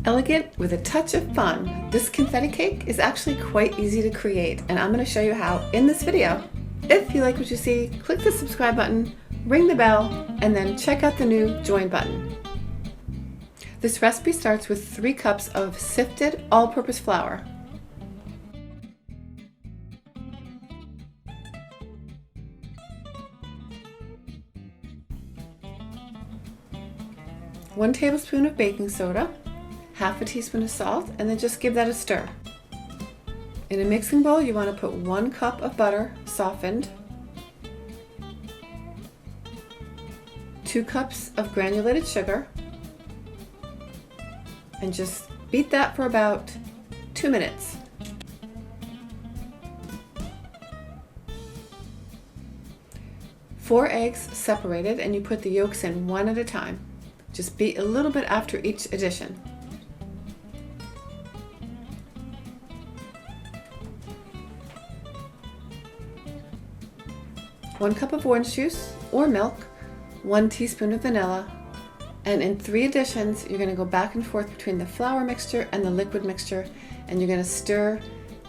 Elegant with a touch of fun, this confetti cake is actually quite easy to create, and I'm going to show you how in this video. If you like what you see, click the subscribe button, ring the bell, and then check out the new join button. This recipe starts with 3 cups of sifted all-purpose flour. One tablespoon of baking soda, half a teaspoon of salt, and then just give that a stir. In a mixing bowl, you want to put 1 cup of butter, softened, 2 cups of granulated sugar, and just beat that for about 2 minutes. Four eggs separated, and you put the yolks in one at a time. Just beat a little bit after each addition. One cup of orange juice or milk, 1 teaspoon of vanilla, and in 3 additions, you're going to go back and forth between the flour mixture and the liquid mixture, and you're going to stir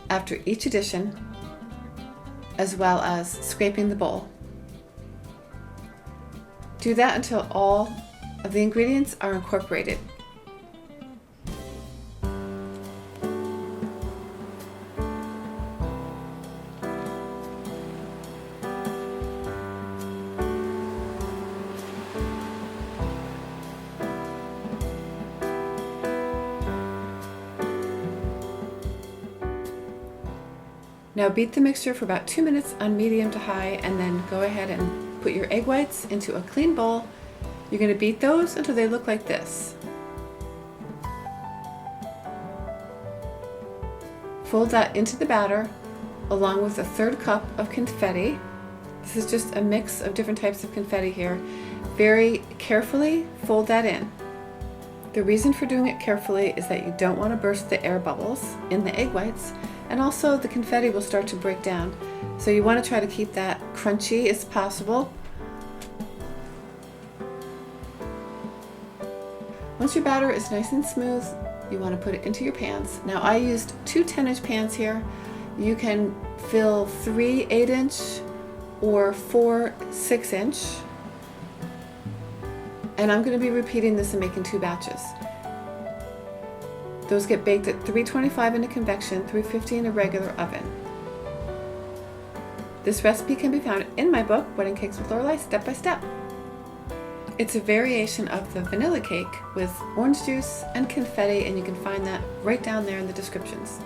after each addition, as well as scraping the bowl. Do that until all of the ingredients are incorporated. Now beat the mixture for about 2 minutes on medium to high, and then go ahead and put your egg whites into a clean bowl. You're going to beat those until they look like this. Fold that into the batter along with a 1/3 cup of confetti. This is just a mix of different types of confetti here. Very carefully fold that in. The reason for doing it carefully is that you don't want to burst the air bubbles in the egg whites, and also the confetti will start to break down. So you want to try to keep that crunchy as possible. Once your batter is nice and smooth, you want to put it into your pans. Now I used 2 10-inch pans here. You can fill 3 8-inch or 4 6-inch. And I'm going to be repeating this and making 2 batches. Those get baked at 325 in a convection, 350 in a regular oven. This recipe can be found in my book, Wedding Cakes with Lorelei, Step by Step. It's a variation of the vanilla cake with orange juice and confetti, and you can find that right down there in the descriptions.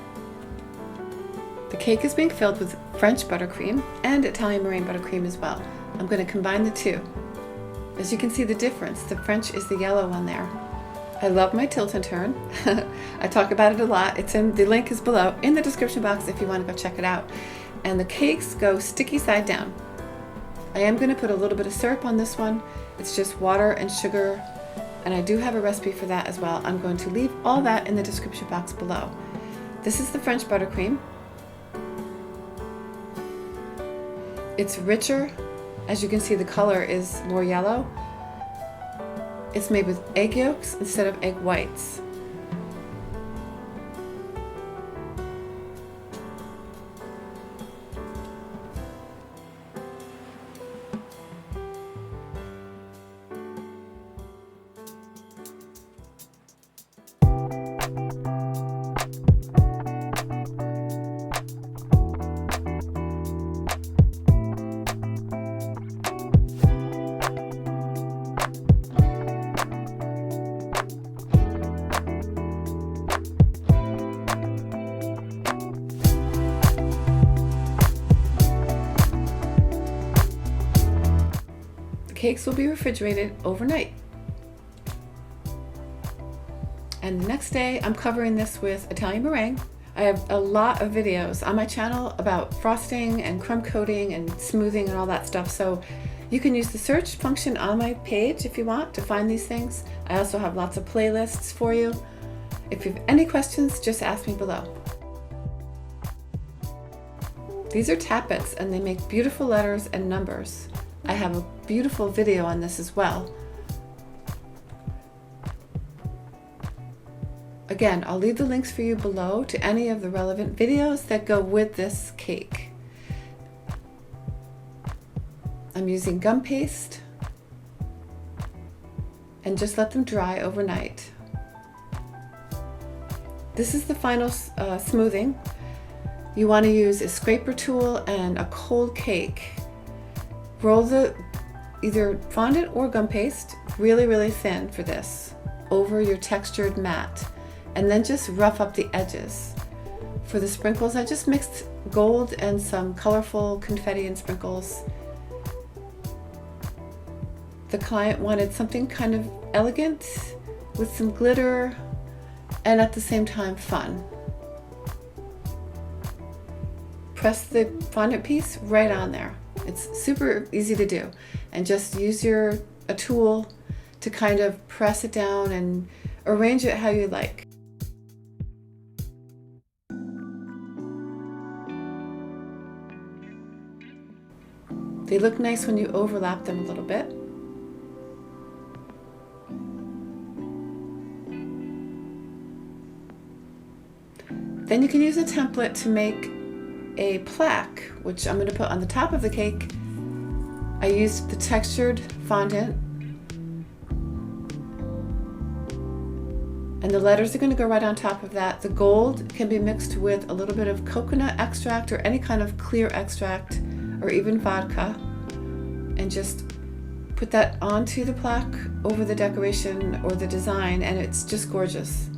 The cake is being filled with French buttercream and Italian meringue buttercream as well. I'm going to combine the 2. As you can see the difference, the French is the yellow one there. I love my tilt and turn. I talk about it a lot. The link is below in the description box if you want to go check it out. And the cakes go sticky side down. I am going to put a little bit of syrup on this one. It's just water and sugar, and I do have a recipe for that as well. I'm going to leave all that in the description box below. This is the French buttercream. It's richer. As you can see, the color is more yellow. It's made with egg yolks instead of egg whites. Cakes will be refrigerated overnight. And the next day, I'm covering this with Italian meringue. I have a lot of videos on my channel about frosting and crumb coating and smoothing and all that stuff. So you can use the search function on my page if you want to find these things. I also have lots of playlists for you. If you have any questions, just ask me below. These are tappets and they make beautiful letters and numbers. I have a beautiful video on this as well. Again, I'll leave the links for you below to any of the relevant videos that go with this cake. I'm using gum paste and just let them dry overnight. This is the final smoothing. You want to use a scraper tool and a cold cake. Roll the either fondant or gum paste really, really thin for this over your textured mat, and then just rough up the edges. For the sprinkles, I just mixed gold and some colorful confetti and sprinkles. The client wanted something kind of elegant with some glitter and at the same time fun. Press the fondant piece right on there. It's super easy to do, and just use a tool to kind of press it down and arrange it how you like. They look nice when you overlap them a little bit. Then you can use a template to make a plaque, which I'm going to put on the top of the cake. I used the textured fondant, and the letters are going to go right on top of that. The gold can be mixed with a little bit of coconut extract or any kind of clear extract, or even vodka, and just put that onto the plaque over the decoration or the design, and it's just gorgeous.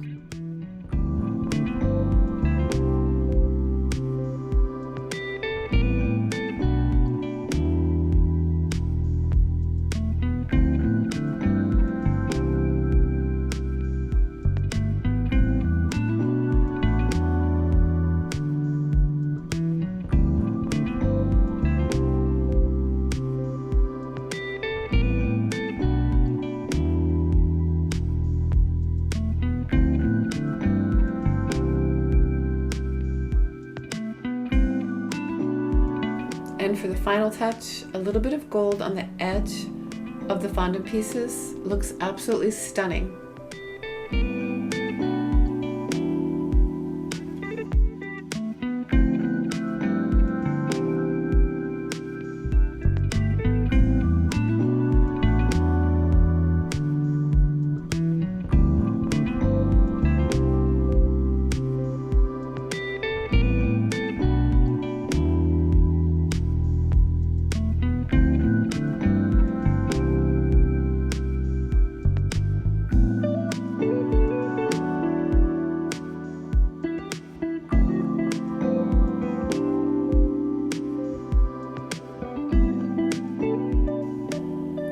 And for the final touch, a little bit of gold on the edge of the fondant pieces looks absolutely stunning.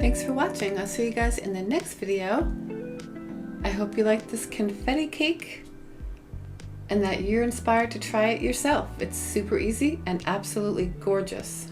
Thanks for watching. I'll see you guys in the next video. I hope you like this confetti cake and that you're inspired to try it yourself. It's super easy and absolutely gorgeous.